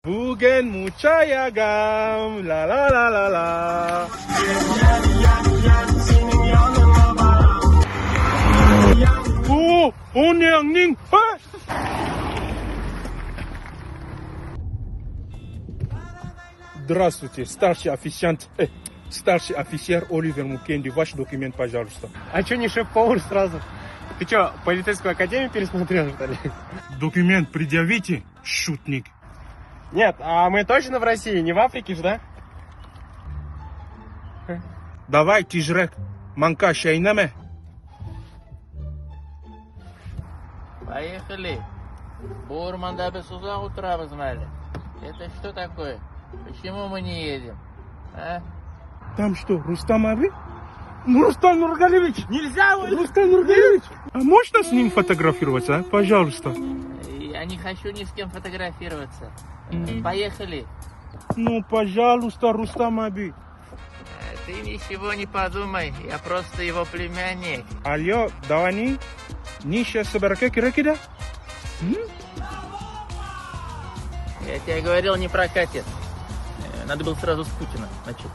Bugen mucayagam, la la la la la. О, он양ning. Здравствуйте, старший официант, старший офицер Оливер Мукенди. Ваш документ, пожалуйста. А чё не шеф-повар сразу? Ты чё, полицейскую академию пересмотрел, что ли? Документ предъявите, шутник. Нет, а мы точно в России, не в Африке же, да? Давай, тижрек, манка шайнаме. Поехали. Бурманда без узла утра вы знали. Это что такое? Почему мы не едем? А? Там что, Рустам Аби? Ну, Рустам Нургалевич! Нельзя! Рустам Нургалевич! А можно с ним фотографироваться, а? Пожалуйста. Я не хочу ни с кем фотографироваться. Поехали. Ну, пожалуйста, Рустам Аби. Ты ничего не подумай, я просто его племянник. Алло, Давани? Ниша собирака киракида? Я тебе говорил, не прокатит. Надо было сразу с Путина начать.